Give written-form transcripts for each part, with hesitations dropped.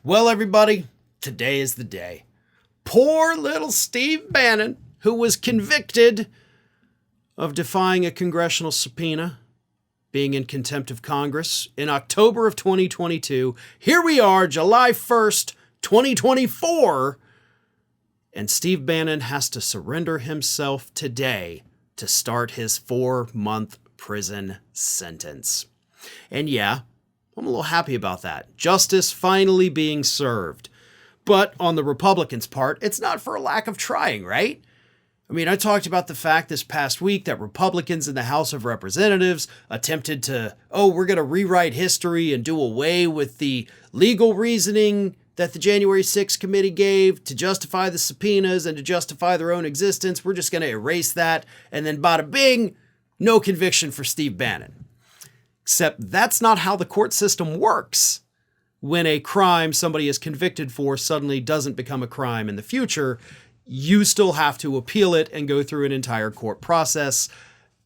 Well, everybody, today is the day. Poor little Steve Bannon, who was convicted of defying a congressional subpoena, being in contempt of Congress in October of 2022. Here we are, July 1st, 2024, and Steve Bannon has to surrender himself today to start his 4-month prison sentence. And yeah, I'm a little happy about that. Justice finally being served. But on the Republicans' part, it's not for a lack of trying, right? I mean, I talked about the fact this past week that Republicans in the House of Representatives attempted to, we're going to rewrite history and do away with the legal reasoning that the January 6th committee gave to justify the subpoenas and to justify their own existence. We're just going to erase that. And then bada bing, no conviction for Steve Bannon. Except that's not how the court system works. When a crime somebody is convicted for suddenly doesn't become a crime in the future, you still have to appeal it and go through an entire court process,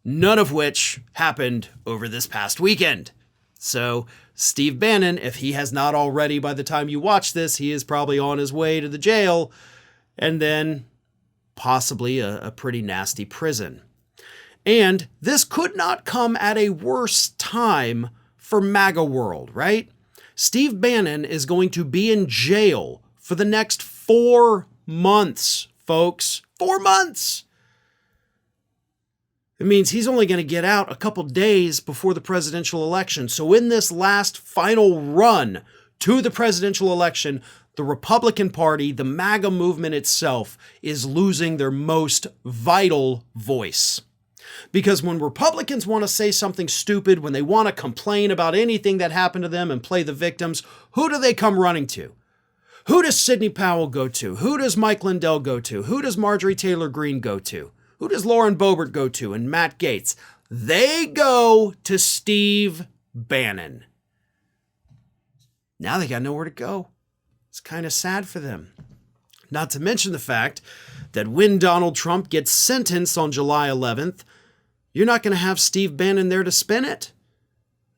none of which happened over this past weekend. So Steve Bannon, if he has not already by the time you watch this, he is probably on his way to the jail and then possibly a pretty nasty prison. And this could not come at a worse time for MAGA world, right? Steve Bannon is going to be in jail for the next 4 months, folks. 4 months! It means he's only going to get out a couple days before the presidential election. So in this last final run to the presidential election, the Republican Party, the MAGA movement itself, is losing their most vital voice. Because when Republicans want to say something stupid, when they want to complain about anything that happened to them and play the victims, who do they come running to? Who does Sidney Powell go to? Who does Mike Lindell go to? Who does Marjorie Taylor Greene go to? Who does Lauren Boebert go to? And Matt Gaetz? They go to Steve Bannon. Now they got nowhere to go. It's kind of sad for them. Not to mention the fact that when Donald Trump gets sentenced on July 11th, you're not going to have Steve Bannon there to spin it.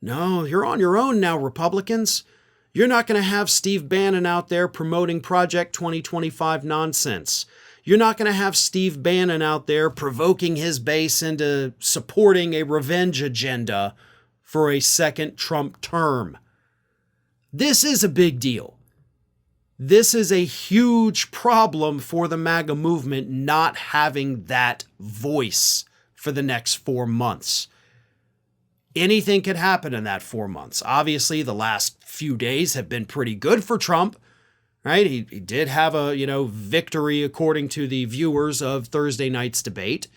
No, you're on your own now, Republicans. You're not going to have Steve Bannon out there promoting Project 2025 nonsense. You're not going to have Steve Bannon out there provoking his base into supporting a revenge agenda for a second Trump term. This is a big deal. This is a huge problem for the MAGA movement not having that voice for the next 4 months. Anything could happen in that 4 months. Obviously, the last few days have been pretty good for Trump, right? He did have a, victory according to the viewers of Thursday night's debate.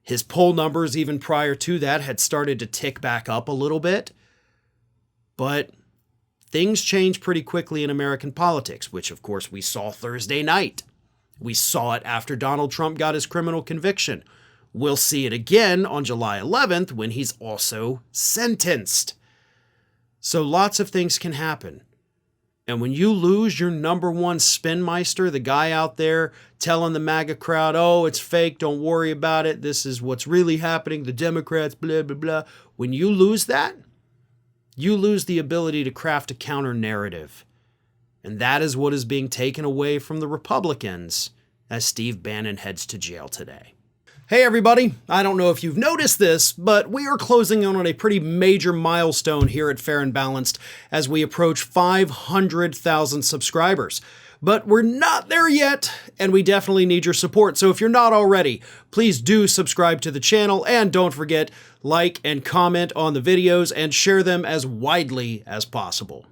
His poll numbers, even prior to that, had started to tick back up a little bit. But things change pretty quickly in American politics, which, of course, we saw Thursday night. We saw it after Donald Trump got his criminal conviction. We'll see it again on July 11th when he's also sentenced. So lots of things can happen. And when you lose your number one spinmeister, the guy out there telling the MAGA crowd, it's fake, don't worry about it, this is what's really happening, the Democrats, blah, blah, blah. When you lose that, you lose the ability to craft a counter narrative. And that is what is being taken away from the Republicans as Steve Bannon heads to jail today. Hey everybody, I don't know if you've noticed this, but we are closing in on a pretty major milestone here at Fair and Balanced as we approach 500,000 subscribers. But we're not there yet, and we definitely need your support. So if you're not already, please do subscribe to the channel, and don't forget, like and comment on the videos and share them as widely as possible.